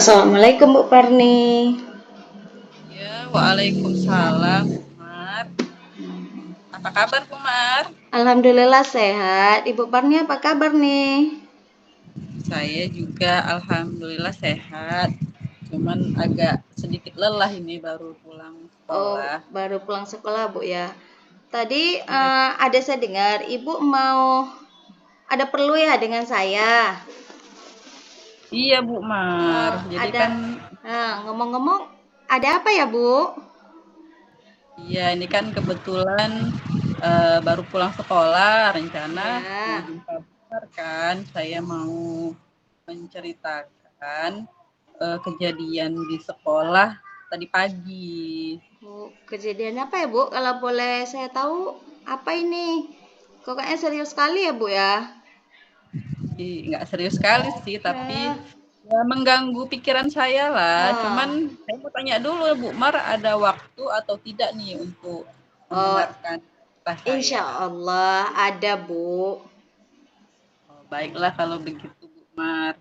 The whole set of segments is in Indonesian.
Assalamualaikum Bu Parni. Ya, waalaikumsalam, Bu Mar. Apa kabar, Bu Mar? Alhamdulillah sehat. Ibu Parni apa kabar nih? Saya juga alhamdulillah sehat. Cuman agak sedikit lelah ini baru pulang Oh, sekolah. baru pulang sekolah Bu ya. Tadi Iya, ada saya dengar Ibu mau ada perlu ya dengan saya. iya Bu Mar. Jadi Ada kan ngomong-ngomong ada apa ya Bu? iya ini kan kebetulan baru pulang sekolah, rencana mau Ya, jumpa Bu Mar kan. Saya mau menceritakan kejadian di sekolah tadi pagi. Bu, kejadian apa ya Bu? Kalau boleh saya tahu apa ini? Kok kayaknya serius sekali ya Bu ya? Nggak serius sekali sih, tapi Eh, ya mengganggu pikiran saya lah. Cuman oh, saya mau tanya dulu, Bu Mar, ada waktu atau tidak nih untuk oh, mendengarkan cerita insya saya? Allah ada Bu. Oh, baiklah kalau begitu, Bu Mar.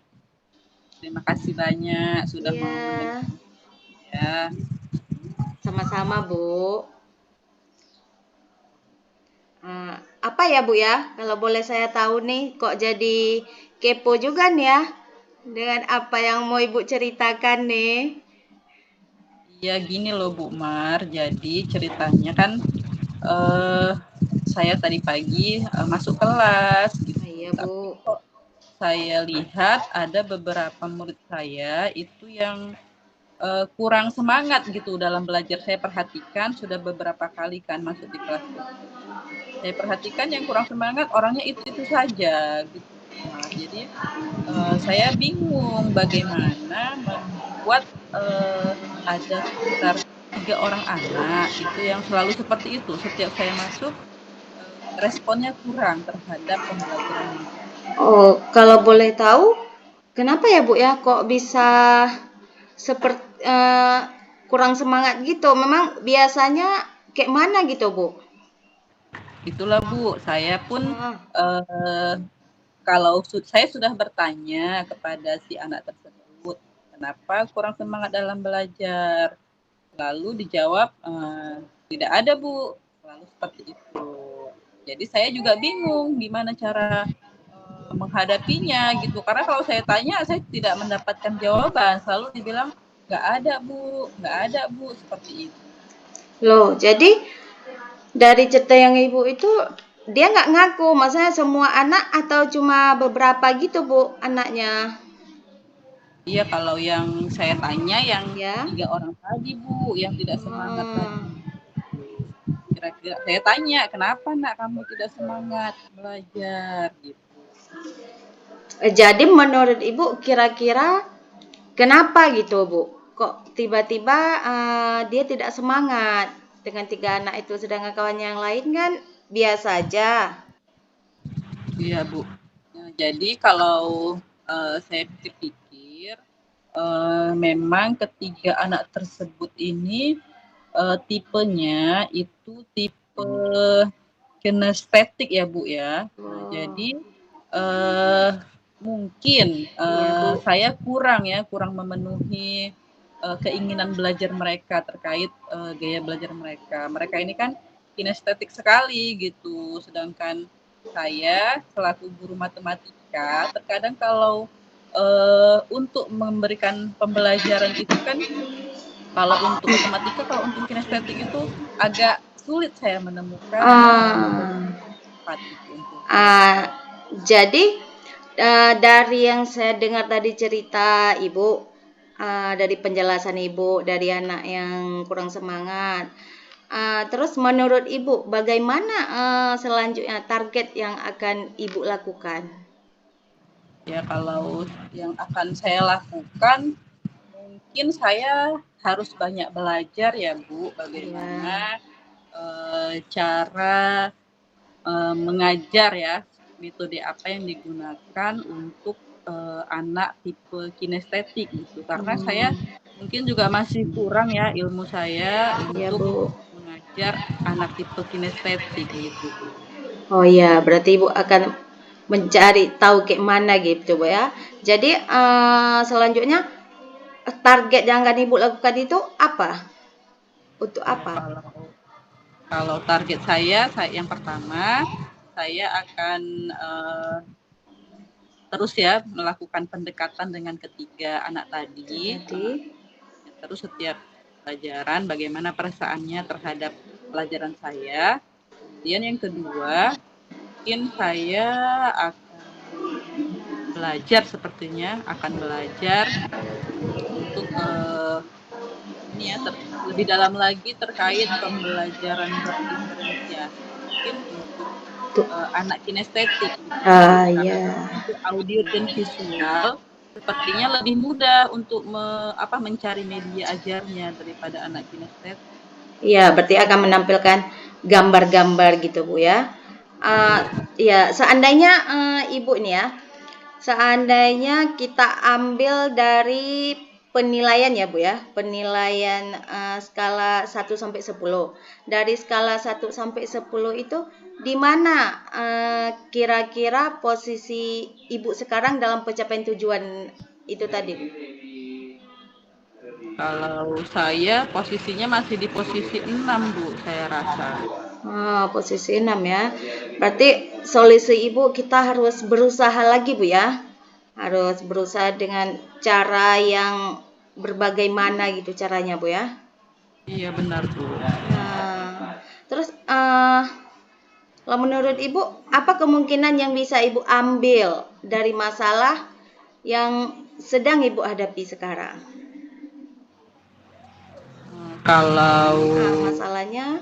Terima kasih banyak sudah mau Iya, mendengar ya. sama-sama Bu. Apa ya Bu ya? Kalau boleh saya tahu nih, kok jadi kepo juga nih ya dengan apa yang mau Ibu ceritakan nih. Iya gini loh Bu Mar, jadi ceritanya kan eh, saya tadi pagi masuk kelas gitu, Iya tapi Bu. kok saya lihat ada beberapa murid saya itu yang kurang semangat gitu dalam belajar. Saya perhatikan sudah beberapa kali kan masuk di kelas tersebut. Saya perhatikan yang kurang semangat orangnya itu saja gitu. Nah, jadi saya bingung bagaimana membuat ada sekitar 3 orang anak itu yang selalu seperti itu. Setiap saya masuk responnya kurang terhadap pembelajaran mereka. Oh, kalau boleh tahu, kenapa ya Bu ya? Kok bisa seperti kurang semangat gitu? Memang biasanya kayak mana gitu Bu? Itulah Bu, saya pun Ah, eh, kalau saya sudah bertanya kepada si anak tersebut, kenapa kurang semangat dalam belajar? Lalu dijawab, tidak ada Bu, selalu seperti itu. Jadi saya juga bingung gimana cara menghadapinya gitu. Karena kalau saya tanya, saya tidak mendapatkan jawaban. Selalu dibilang, nggak ada Bu, nggak ada Bu, seperti itu. loh, jadi dari cerita yang Ibu itu dia nggak ngaku, maksudnya semua anak atau cuma beberapa gitu Bu anaknya? Iya, kalau yang saya tanya yang Ya. 3 orang tadi Bu, yang tidak semangat tadi. Hmm. Kira-kira saya tanya, kenapa nak kamu tidak semangat belajar gitu. Jadi menurut Ibu kira-kira kenapa gitu Bu? Kok tiba-tiba dia tidak semangat dengan tiga anak itu sedangkan kawan yang lain kan biasa aja. Iya Bu. Nah, jadi kalau saya pikir-pikir, memang ketiga anak tersebut ini tipenya itu tipe kinestetik ya Bu ya. Nah, Oh, jadi eh, mungkin iya Bu. saya kurang memenuhi keinginan belajar mereka terkait gaya belajar mereka. Mereka ini kan kinestetik sekali gitu, sedangkan saya selaku guru matematika terkadang kalau untuk memberikan pembelajaran itu kan kalau untuk matematika, kalau untuk kinestetik itu agak sulit saya menemukan metode Ah, tepat itu untuk ah, pembelajaran. jadi dari yang saya dengar tadi cerita Ibu, dari penjelasan Ibu dari anak yang kurang semangat. Terus menurut Ibu bagaimana selanjutnya target yang akan Ibu lakukan? Ya kalau yang akan saya lakukan mungkin saya harus banyak belajar ya Bu, bagaimana Ya, cara mengajar ya, metode apa yang digunakan untuk anak tipe kinestetik gitu. Karena saya hmm, mungkin juga masih kurang ya ilmu saya ya untuk Bu. mengajar anak tipe kinestetik gitu. Oh ya, berarti Ibu akan mencari tahu kayak mana gitu Bu ya. Jadi selanjutnya target yang akan Ibu lakukan itu apa? Untuk Ya, apa? kalau target saya yang pertama, saya akan terus ya melakukan pendekatan dengan ketiga anak tadi. Tadi. Terus setiap pelajaran bagaimana perasaannya terhadap pelajaran saya. Kemudian yang kedua, mungkin saya akan belajar sepertinya, akan belajar untuk ini ya lebih dalam lagi terkait pembelajaran berdiferensiasi mungkin untuk Tuh. anak kinestetik gitu ya Bu. Ah, Karena ya. untuk audio dan visual sepertinya lebih mudah untuk mencari media ajarnya daripada anak kinestetik. Iya, berarti akan menampilkan gambar-gambar gitu Bu ya. Uh, ya, seandainya Ibu nih ya, seandainya kita ambil dari penilaian ya Bu ya, penilaian skala 1 sampai 10. Dari skala 1 sampai 10 itu di mana kira-kira posisi Ibu sekarang dalam pencapaian tujuan itu tadi? Kalau saya posisinya masih di posisi 6 Bu, saya rasa. Posisi 6 ya. Berarti solusi Ibu kita harus berusaha lagi Bu ya. Harus berusaha dengan cara yang berbagaimana gitu caranya Bu ya. Iya benar Bu. Terus kalau menurut Ibu apa kemungkinan yang bisa Ibu ambil dari masalah yang sedang Ibu hadapi sekarang? Kalau Masalahnya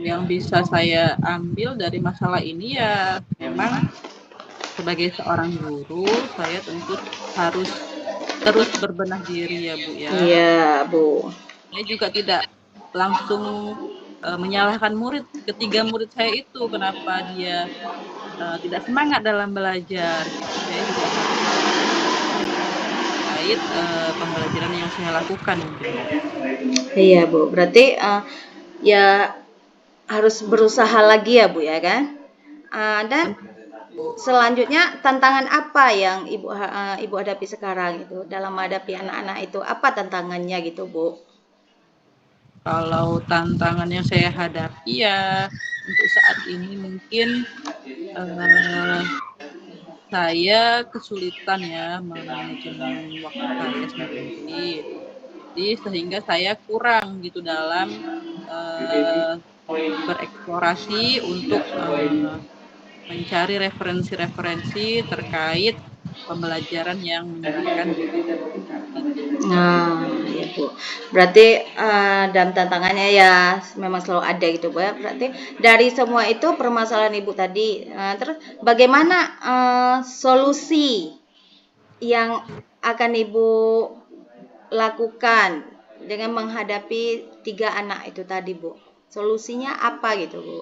yang bisa saya ambil dari masalah ini ya memang sebagai seorang guru saya tentu harus terus berbenah diri ya Bu ya. Iya Bu. Saya juga tidak langsung menyalahkan ketiga murid saya itu kenapa dia tidak semangat dalam belajar gitu. Saya juga harus terkait pembelajaran yang saya lakukan. Iya Bu, berarti ya harus berusaha lagi ya Bu ya kan? Dan selanjutnya tantangan apa yang Ibu hadapi sekarang itu dalam menghadapi anak-anak itu apa tantangannya gitu Bu? Kalau tantangan yang saya hadapi ya untuk saat ini mungkin saya kesulitan ya memanajemen waktu saya sendiri. Jadi sehingga saya kurang gitu dalam bereksplorasi untuk mencari referensi-referensi terkait pembelajaran yang menyenangkan bagi saya. Ya Bu. Berarti dan tantangannya ya memang selalu ada gitu Bu ya. Berarti dari semua itu permasalahan Ibu tadi. Terus bagaimana solusi yang akan Ibu lakukan dengan menghadapi 3 anak itu tadi Bu? Solusinya apa gitu Bu?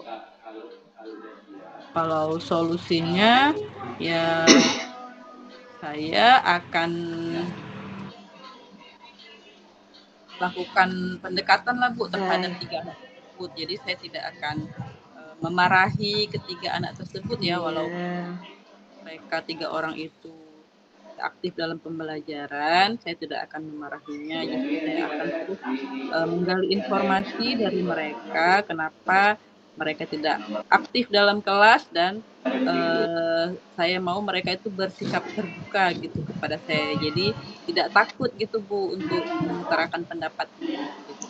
Kalau solusinya ya saya akan lakukan pendekatan lah Bu terhadap 3 anak tersebut. Jadi saya tidak akan memarahi ketiga anak tersebut ya walaupun mereka 3 orang itu aktif dalam pembelajaran, saya tidak akan memarahinya. Justru saya akan terus menggali informasi dari mereka kenapa mereka tidak aktif dalam kelas dan saya mau mereka itu bersikap terbuka gitu kepada saya. Jadi tidak takut gitu Bu untuk mengutarakan pendapatnya. Gitu.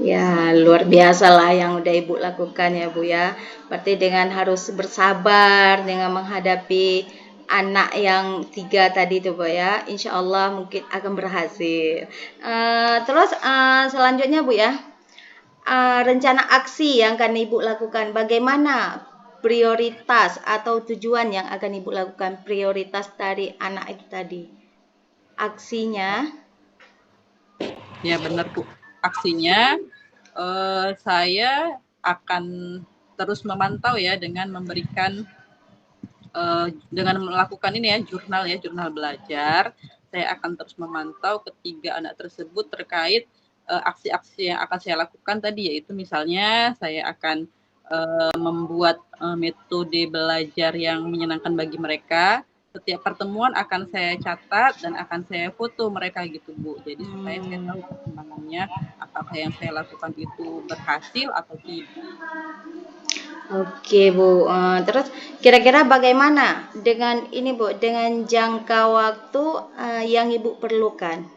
Ya, luar biasa lah yang udah Ibu lakukan ya Bu ya. Berarti dengan harus bersabar dengan menghadapi anak yang 3 tadi tuh Bu ya. Insya Allah mungkin akan berhasil. Terus selanjutnya Bu ya, rencana aksi yang akan Ibu lakukan. Bagaimana prioritas atau tujuan yang akan Ibu lakukan, prioritas dari anak itu tadi? Aksinya? Ya benar Bu. Aksinya saya akan terus memantau ya dengan memberikan dengan melakukan ini ya jurnal belajar. Saya akan terus memantau ketiga anak tersebut terkait aksi-aksi yang akan saya lakukan tadi, yaitu misalnya saya akan membuat metode belajar yang menyenangkan bagi mereka. setiap pertemuan akan saya catat dan akan saya foto mereka gitu Bu. Jadi supaya saya tahu perkembangannya, apakah yang saya lakukan itu berhasil atau tidak. Oke Bu. Terus kira-kira bagaimana dengan ini Bu, dengan jangka waktu yang Ibu perlukan?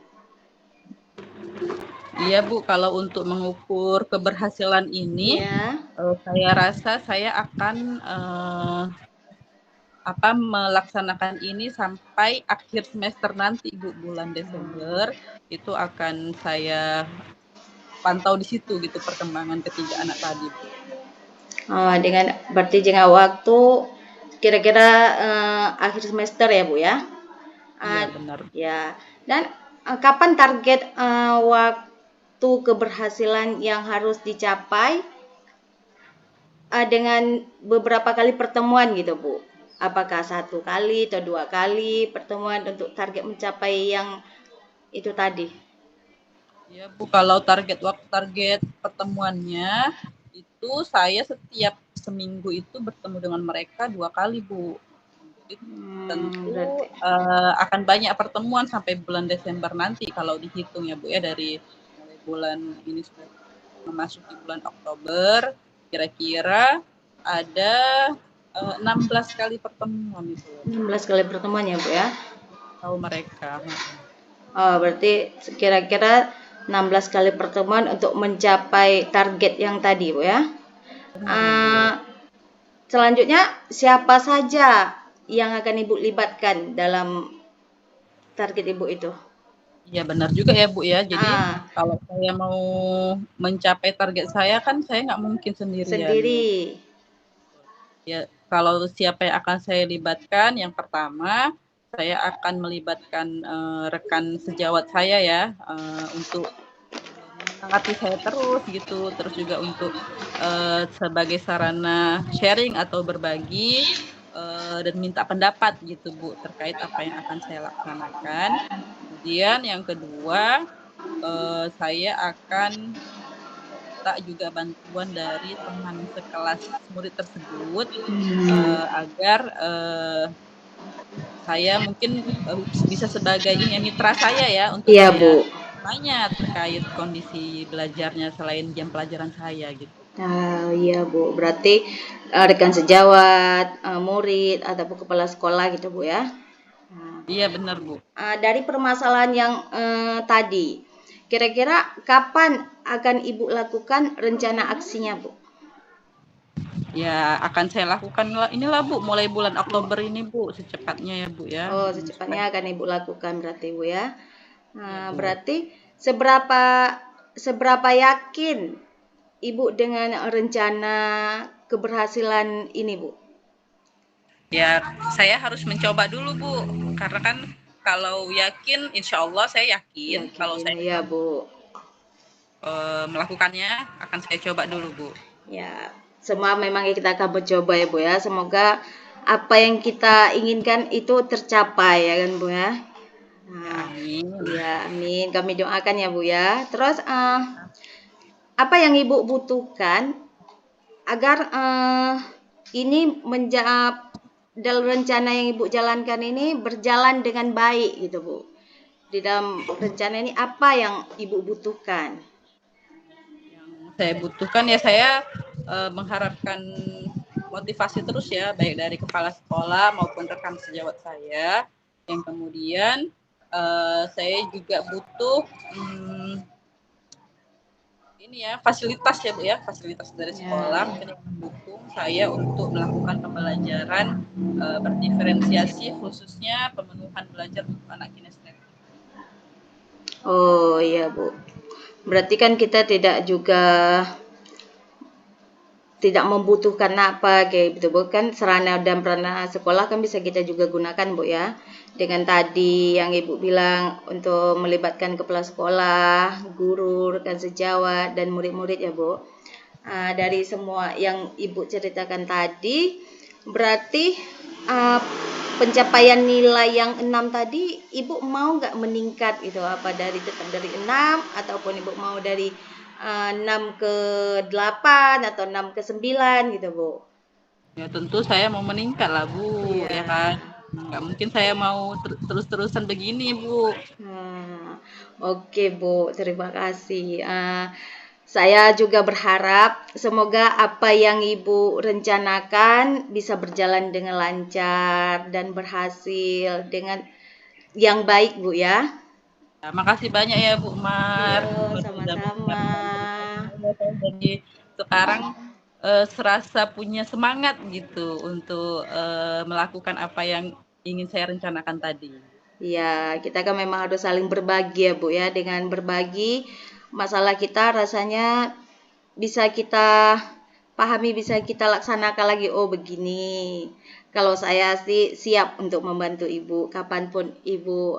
Iya Bu, kalau untuk mengukur keberhasilan ini, Ya. saya rasa saya akan melaksanakan ini sampai akhir semester nanti Bu, bulan Desember itu akan saya pantau di situ gitu perkembangan ketiga anak tadi Bu. Dengan berarti jangka waktu kira-kira akhir semester ya Bu ya? Iya Uh, benar. ya. Dan kapan target waktu keberhasilan yang harus dicapai dengan beberapa kali pertemuan gitu Bu? Apakah 1 kali atau 2 kali pertemuan untuk target mencapai yang itu tadi? Ya Bu, kalau target pertemuannya itu saya setiap seminggu itu bertemu dengan mereka 2 kali Bu. Jadi tentu Berarti. Akan banyak pertemuan sampai bulan Desember nanti kalau dihitung ya Bu ya, dari mulai bulan ini sudah memasuki bulan Oktober, kira-kira ada 16 kali pertemuan itu 16 kali pertemuan ya Bu ya? tahu mereka. Berarti kira-kira 16 kali pertemuan untuk mencapai target yang tadi Bu ya? Benar ya Bu. Selanjutnya siapa saja yang akan Ibu libatkan dalam target Ibu itu? Iya benar juga ya Bu ya. Jadi Ah, kalau saya mau mencapai target saya kan saya nggak mungkin sendirian. sendiri. Ya kalau siapa yang akan saya libatkan, yang pertama saya akan melibatkan rekan sejawat saya ya, untuk menyemangati saya terus gitu, terus juga untuk sebagai sarana sharing atau berbagi dan minta pendapat gitu Bu terkait apa yang akan saya laksanakan. Kemudian yang kedua, saya akan minta juga bantuan dari teman sekelas murid tersebut agar saya mungkin bisa sebagai ini ya, mitra saya ya untuk Iya saya Bu. tanya terkait kondisi belajarnya selain jam pelajaran saya gitu. Iya Bu. Berarti rekan sejawat, murid ataupun kepala sekolah gitu Bu ya? Iya benar Bu. Dari permasalahan yang tadi, kira-kira kapan akan Ibu lakukan rencana aksinya Bu? Ya akan saya lakukan inilah Bu mulai bulan Oktober ini Bu secepatnya ya Bu ya. Secepatnya akan Ibu lakukan berarti Bu ya? Ya Bu. Berarti seberapa seberapa yakin Ibu dengan rencana keberhasilan ini Bu? Ya saya harus mencoba dulu Bu karena kan kalau yakin insya Allah saya yakin kalau Yakin saya ya memang Bu. melakukannya akan saya coba dulu Bu. Ya, semua memang kita akan mencoba ya Bu ya. Semoga apa yang kita inginkan itu tercapai ya kan Bu ya. Ya Nah, amin. ya amin. Kami doakan ya Bu ya. Terus apa yang Ibu butuhkan agar ini menjawab dalam rencana yang Ibu jalankan ini berjalan dengan baik gitu Bu. Di dalam rencana ini apa yang Ibu butuhkan? Yang saya butuhkan ya saya mengharapkan motivasi terus ya baik dari kepala sekolah maupun rekan sejawat saya. Yang kemudian saya juga butuh ini ya fasilitas ya Bu ya, fasilitas dari sekolah Ya. mungkin yang mendukung saya untuk melakukan pembelajaran berdiferensiasi khususnya pemenuhan belajar untuk anak kinestetik. Oh iya Bu. Berarti kan kita tidak membutuhkan apa kayak gitu Bu kan, sarana dan prasarana sekolah kan bisa kita juga gunakan Bu ya. Dengan tadi yang Ibu bilang untuk melibatkan kepala sekolah, guru, rekan sejawat dan murid-murid ya Bu. Dari semua yang Ibu ceritakan tadi, berarti pencapaian nilai yang 6 tadi Ibu mau nggak meningkat gitu, apa tetap dari 6 ataupun Ibu mau dari 6 ke 8 atau 6 ke 9 gitu Bu? Ya tentu saya mau meningkat lah Bu, Iya. ya kan. Nggak mungkin saya mau terus-terusan begini, Bu. Oke Bu, terima kasih. Saya juga berharap semoga apa yang Ibu rencanakan bisa berjalan dengan lancar dan berhasil dengan yang baik Bu ya. Ya, makasih banyak ya Bu Mar. Iya, Sudah sama-sama. mendengarkan cerita saya. Jadi sekarang serasa punya semangat gitu untuk melakukan apa yang ingin saya rencanakan tadi. Iya, kita kan memang harus saling berbagi ya Bu ya. Dengan berbagi masalah kita rasanya bisa kita pahami, bisa kita laksanakan lagi. Oh begini. Kalau saya sih siap untuk membantu Ibu kapanpun Ibu.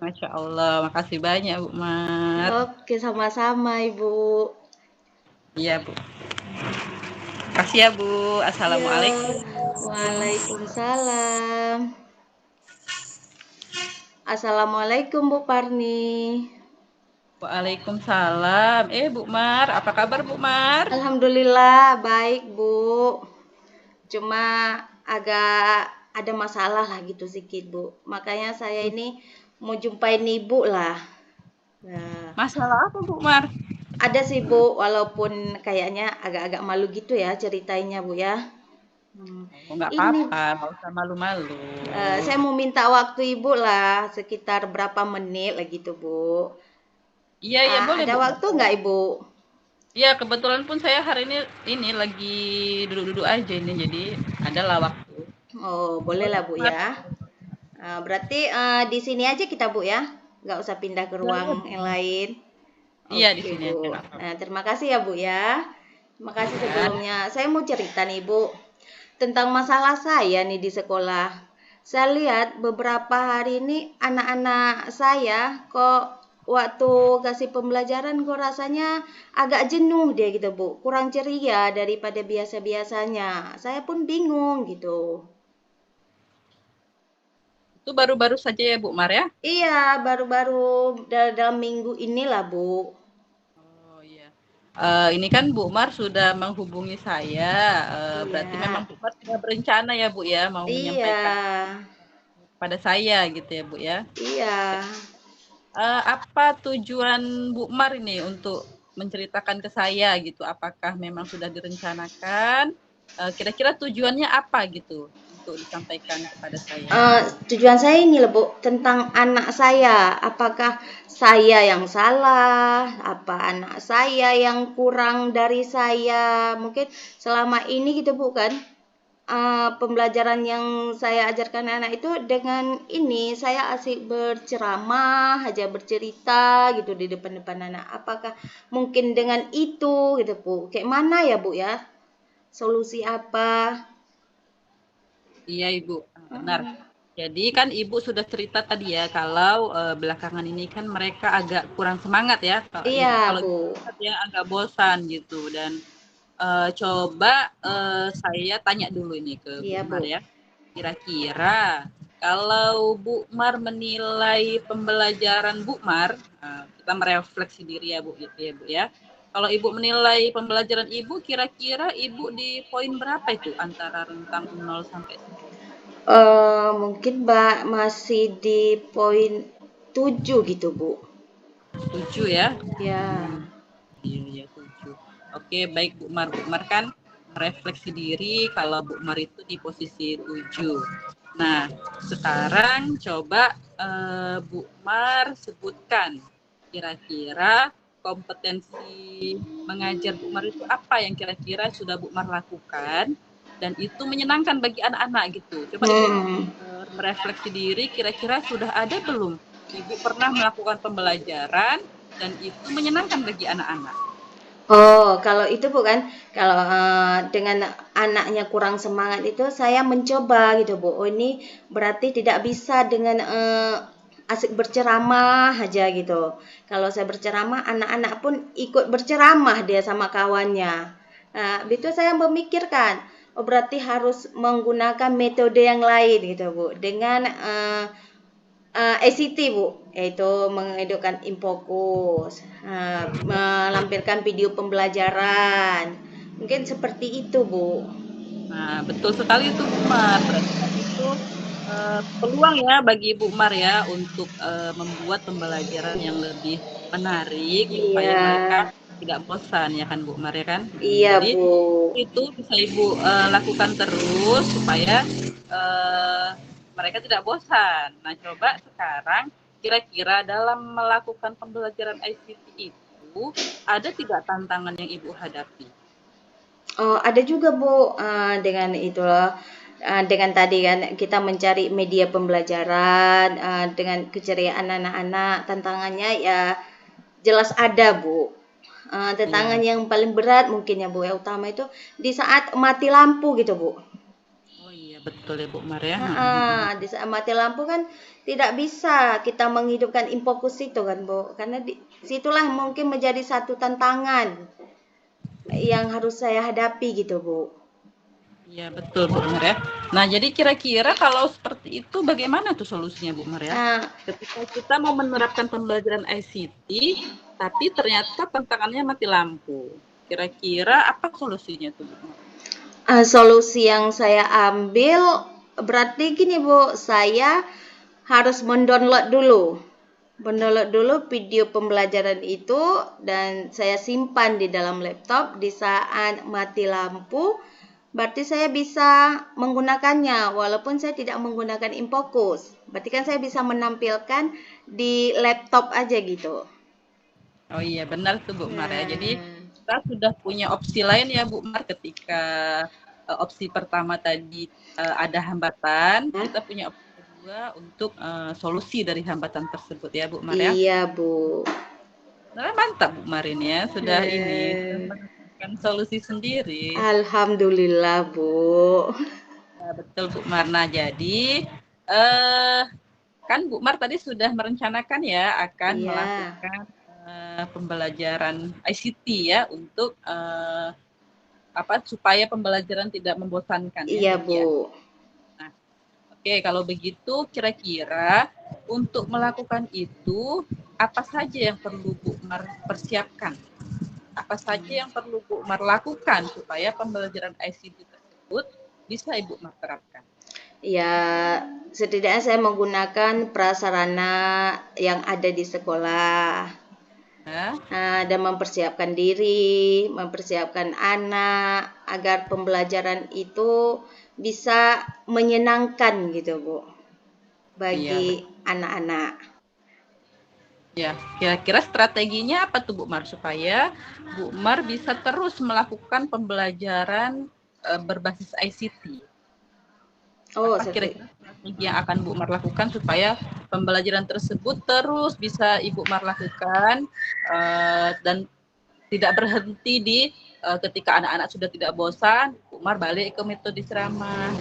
Masya Allah, makasih banyak Bu Mar. Oke, sama-sama Ibu. Iya Bu. Makasih ya Bu. Iya, Assalamualaikum. Waalaikumsalam. Assalamualaikum Bu Parni. Waalaikumsalam. Bu Mar, apa kabar Bu Mar? Alhamdulillah baik Bu. Cuma agak ada masalah lah gitu sedikit Bu. Makanya saya ini mau jumpain Ibu lah. Nah, Masalah apa Bu Mar? ada sih Bu, walaupun kayaknya agak-agak malu gitu ya ceritainnya Bu ya. Oh, nggak Ini apa-apa, nggak usah malu-malu. saya mau minta waktu Ibu lah sekitar berapa menit lah gitu Bu. Iya, iya boleh Ada Bu Mar. waktu nggak Ibu? Iya, kebetulan pun saya hari ini lagi duduk-duduk aja ini, jadi adalah waktu. Oh, boleh Boleh lah Bu Bu Mar. ya. Berarti di sini aja kita Bu ya, nggak usah pindah ke Boleh, ruang Bu. yang lain. Iya, di Oke sini aja Bu. nggak apa-apa. Nah, terima kasih ya Bu ya. Terima kasih Ya. sebelumnya. Saya mau cerita nih Bu tentang masalah saya nih di sekolah. Saya lihat beberapa hari ini anak-anak saya kok waktu kasih pembelajaran kok rasanya agak jenuh dia gitu Bu, kurang ceria daripada biasa-biasanya. Saya pun bingung gitu. Itu baru-baru saja ya Bu Mar ya? Iya, baru-baru dalam minggu inilah Bu. Oh iya. Ini kan Bu Mar sudah menghubungi saya. Berarti memang Iya. Bu Mar sudah berencana ya Bu ya mau Iya. menyampaikan pada saya gitu ya Bu ya. Iya. Apa tujuan Bu Mar ini untuk menceritakan ke saya gitu? Apakah memang sudah direncanakan? Kira-kira tujuannya apa gitu untuk disampaikan kepada saya? Tujuan saya ini loh Bu, tentang anak saya. Apakah saya yang salah? Apa anak saya yang kurang dari saya? Mungkin selama ini gitu Bu kan, pembelajaran yang saya ajarkan anak itu dengan ini saya asik berceramah aja bercerita gitu di depan-depan anak. Apakah mungkin dengan itu gitu Bu? Kayak mana ya Bu ya? Solusi apa? Iya Ibu, benar. Jadi kan Ibu sudah cerita tadi ya kalau belakangan ini kan mereka agak kurang semangat ya. Iya Kalau Bu. dia agak bosan gitu dan coba saya tanya dulu ini ke Bu Iya Mar Bu. ya. Kira-kira kalau Bu Mar menilai pembelajaran Bu Mar, kita merefleksi diri ya Bu gitu ya Bu ya. Kalau Ibu menilai pembelajaran Ibu, kira-kira Ibu di poin berapa itu antara rentang 0 sampai 10? Mungkin Mbak masih di poin 7 gitu Bu. 7 ya? Ya. Iya, iya 7. Oke, baik Bu Mar. Bu Mar kan merefleksi diri kalau Bu Mar itu di posisi 7. Nah, sekarang coba Bu Mar sebutkan kira-kira kompetensi mengajar Bu Mar itu apa yang kira-kira sudah Bu Mar lakukan dan itu menyenangkan bagi anak-anak gitu. Coba Ibu merefleksi diri kira-kira sudah ada belum Ibu pernah melakukan pembelajaran dan itu menyenangkan bagi anak-anak. Oh, kalau itu bukan, kalau dengan anaknya kurang semangat itu saya mencoba gitu Bu. Oh ini berarti tidak bisa dengan asik berceramah aja gitu. Kalau saya berceramah, anak-anak pun ikut berceramah dia sama kawannya. Nah, itu saya memikirkan, oh berarti harus menggunakan metode yang lain gitu Bu. Dengan ACT Bu, yaitu menghidupkan infokus, melampirkan video pembelajaran. Mungkin seperti itu Bu. Nah, betul sekali itu Bu Mar. Berarti kan itu peluang ya bagi Bu Mar ya untuk membuat pembelajaran yang lebih menarik supaya Iya, mereka tidak bosan ya kan Bu Mar ya kan. iya Jadi Bu. itu bisa Ibu lakukan terus supaya eh, mereka tidak bosan. Nah, coba sekarang kira-kira dalam melakukan pembelajaran ICT itu ada tidak tantangan yang Ibu hadapi? Oh, ada juga Bu, dengan itu loh, dengan tadi kan kita mencari media pembelajaran, dengan keceriaan anak-anak, tantangannya ya jelas ada Bu. Tantangan Iya. yang paling berat mungkin ya Bu, yang utama itu di saat mati lampu gitu Bu. Oh iya betul ya Bu Mar ya. Di saat mati lampu kan tidak bisa kita menghidupkan infokus itu kan Bu, karena di situlah mungkin menjadi satu tantangan yang harus saya hadapi gitu Bu. Iya betul Bu Mar ya. Nah jadi kira-kira kalau seperti itu bagaimana tuh solusinya Bu Mar ya? Nah, Ketika kita mau menerapkan pembelajaran ICT, tapi ternyata tantangannya mati lampu. Kira-kira apa solusinya tuh Bu Mar? solusi yang saya ambil berarti gini Bu, saya harus mendownload dulu video pembelajaran itu dan saya simpan di dalam laptop di saat mati lampu. Berarti saya bisa menggunakannya walaupun saya tidak menggunakan Infokus. Berarti kan saya bisa menampilkan di laptop aja gitu. Oh iya benar tuh Bu Mar ya. Jadi Nah, kita sudah punya opsi lain ya Bu Mar ketika opsi pertama tadi ada hambatan, kita punya opsi kedua untuk solusi dari hambatan tersebut ya Bu Mar ya. iya Bu. Sebenarnya mantap Bu Marin ya, sudah Eh, menemukan solusi sendiri. Alhamdulillah Bu. Ya, betul Bu Mar. Nah, jadi eh kan Bu Mar tadi sudah merencanakan ya akan Iya, melakukan pembelajaran ICT ya untuk apa supaya pembelajaran tidak membosankan ya iya bagi Bu. anak. Nah, oke kalau begitu kira-kira untuk melakukan itu apa saja yang perlu Bu Mar persiapkan? Apa saja yang perlu Bu Mar lakukan supaya pembelajaran ICT tersebut bisa Ibu Mar terapkan? Ya, setidaknya saya menggunakan prasarana yang ada di sekolah. Ya, Dan mempersiapkan diri, mempersiapkan anak agar pembelajaran itu bisa menyenangkan gitu, Bu, iya bagi betul. anak-anak. Ya, kira-kira strateginya apa tuh Bu Mar supaya Bu Mar bisa terus melakukan pembelajaran berbasis ICT? Oh, Apa seperti kira-kira strategi yang akan Bu Mar lakukan supaya pembelajaran tersebut terus bisa Ibu Mar lakukan dan tidak berhenti di ketika anak-anak sudah tidak bosan, Bu Mar balik ke metode ceramah.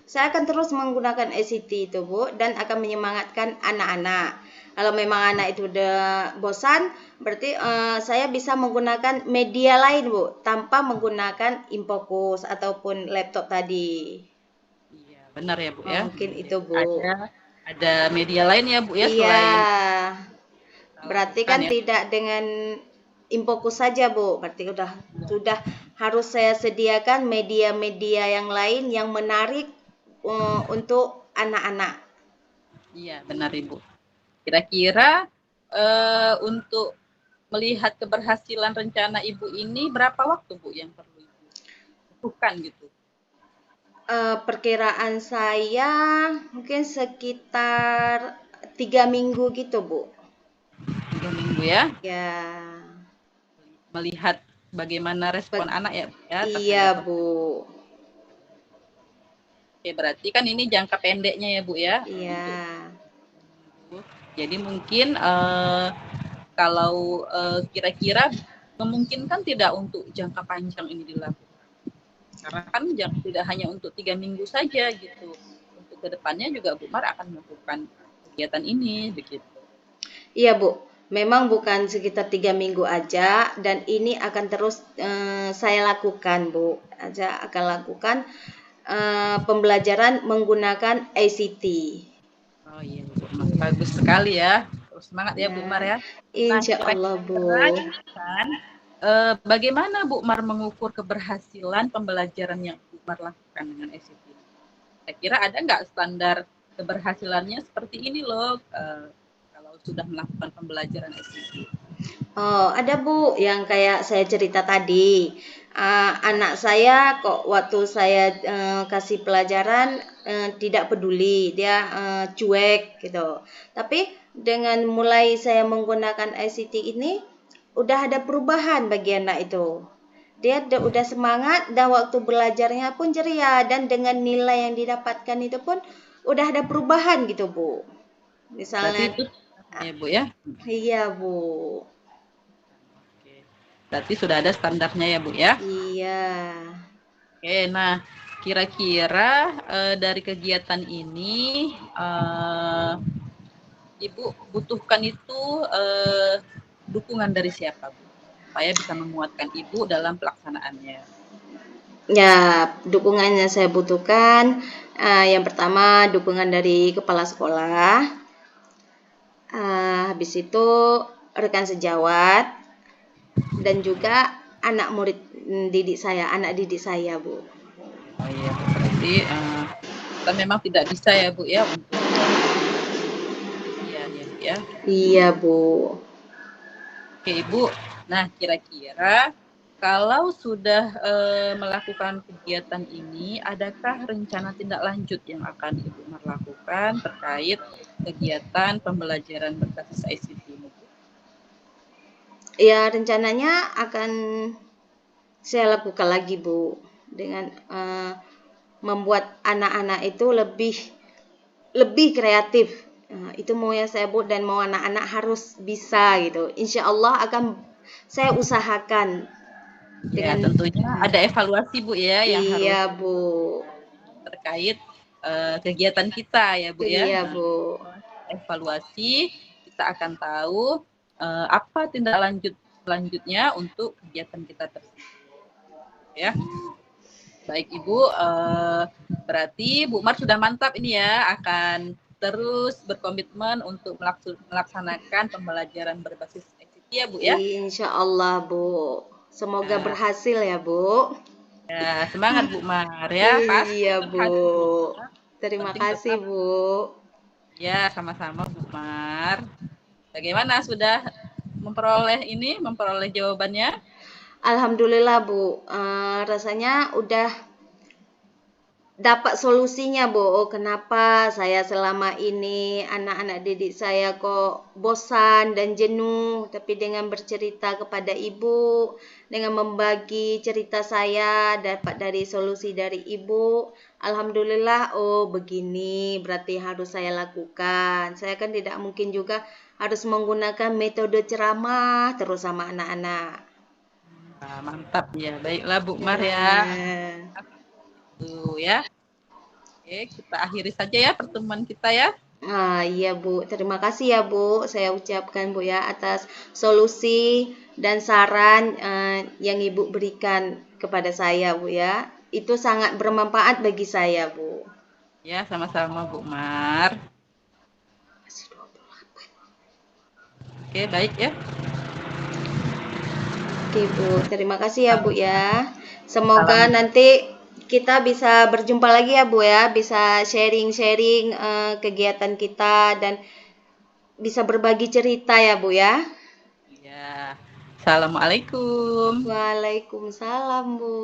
saya akan terus menggunakan ICT itu, Bu, dan akan menyemangatkan anak-anak. Kalau memang anak itu udah bosan, berarti saya bisa menggunakan media lain, Bu, tanpa menggunakan Infokus ataupun laptop tadi. Iya, benar ya Bu ya. Mungkin itu, Jadi Bu. ada media lain ya Bu ya Iya, selain kita berarti lakukan kan ya. tidak dengan Infokus saja, Bu. Berarti sudah harus saya sediakan media-media yang lain yang menarik untuk anak-anak. Iya, benar Ibu. Kira-kira untuk melihat keberhasilan rencana Ibu ini berapa waktu Bu yang perlu Ibu lakukan gitu? Perkiraan saya mungkin sekitar 3 minggu gitu, Bu. 3 minggu ya, Ya, melihat bagaimana respon bet- anak ya Bu ya iya, terhadap Bu. Oke, berarti kan ini jangka pendeknya ya Bu ya Iya. untuk 3 minggu. Jadi mungkin kalau kira-kira memungkinkan tidak untuk jangka panjang ini dilakukan? Karena kan tidak hanya untuk 3 minggu saja gitu. Untuk kedepannya juga Bu Mar akan melakukan kegiatan ini begitu. Iya, Bu. Memang bukan sekitar 3 minggu aja dan ini akan terus saya lakukan, Bu. Saya akan lakukan pembelajaran menggunakan ICT. Oh iya Bu Mar, bagus sekali ya. Terus semangat ya Bu Mar Ya, ya. Nah insya Allah, kira-kira Bu. ini kan Bagaimana Bu Mar mengukur keberhasilan pembelajaran yang Bu Mar lakukan dengan ICT? Saya kira ada nggak standar keberhasilannya seperti ini loh, kalau sudah melakukan pembelajaran ICT? Oh, ada Bu yang kayak saya cerita tadi. Anak saya kok waktu saya kasih pelajaran tidak peduli, dia cuek gitu. Tapi dengan mulai saya menggunakan ICT ini, udah ada perubahan bagi anak itu. Dia udah semangat dan waktu belajarnya pun ceria dan dengan nilai yang didapatkan itu pun udah ada perubahan gitu Bu. Berarti Misalnya, itu ya Bu ya? iya Bu. Oke. Berarti sudah ada standarnya ya Bu ya? Iya. Oke, nah kira-kira dari kegiatan ini Ibu butuhkan itu dukungan dari siapa Bu? Supaya bisa memuatkan Ibu dalam pelaksanaannya. Ya, dukungan yang saya butuhkan, yang pertama dukungan dari kepala sekolah, habis itu rekan sejawat, dan juga anak murid didik saya, anak didik saya, Bu. Oh iya, berarti kita memang tidak bisa ya Bu ya untuk ya Bu ya. Iya, Bu. Oke Ibu, nah kira-kira kalau sudah melakukan kegiatan ini, adakah rencana tindak lanjut yang akan Ibu lakukan terkait kegiatan pembelajaran berbasis ICT ini? Ya, rencananya akan saya lakukan lagi, Bu, dengan membuat anak-anak itu lebih kreatif. Itu mau yang saya buat dan mau anak-anak harus bisa gitu. Insya Allah akan saya usahakan Ya, dengan tentunya ada evaluasi Bu ya yang harus iya Bu, terkait kegiatan kita ya Bu ya. iya Nah, Bu. evaluasi kita akan tahu apa tindak lanjut selanjutnya untuk kegiatan kita tersebut ya. Baik Ibu, berarti Bu Mar sudah mantap ini ya akan terus berkomitmen untuk melaksanakan pembelajaran berbasis ICT ya Bu ya. Insya Allah Bu. Semoga Nah, berhasil ya Bu. ya semangat Bu Mar ya, pasti Iya Bu. berhasil Bu. Terima Penting kasih tetap Bu. ya sama-sama Bu Mar. Bagaimana sudah memperoleh jawabannya? Alhamdulillah Bu. Rasanya udah dapat solusinya Bu. Oh, kenapa saya selama ini anak-anak didik saya kok bosan dan jenuh, tapi dengan bercerita kepada ibu, dengan membagi cerita saya dapat dari solusi dari ibu, alhamdulillah oh begini berarti harus saya lakukan. Saya kan tidak mungkin juga harus menggunakan metode ceramah terus sama anak-anak. Nah, mantap ya. Baiklah Bu Mar ya. Nah, Tuh ya. Oke, kita akhiri saja ya pertemuan kita ya. Iya Bu, terima kasih ya Bu. Saya ucapkan Bu ya atas solusi dan saran yang Ibu berikan kepada saya Bu ya. Itu sangat bermanfaat bagi saya Bu. Ya, sama-sama Bu Mar. Oke, baik ya. Oke Bu, terima kasih ya Bu ya. Semoga Salam. nanti kita bisa berjumpa lagi ya Bu ya, bisa sharing-sharing kegiatan kita dan bisa berbagi cerita ya Bu ya. Ya. Assalamualaikum. Waalaikumsalam Bu.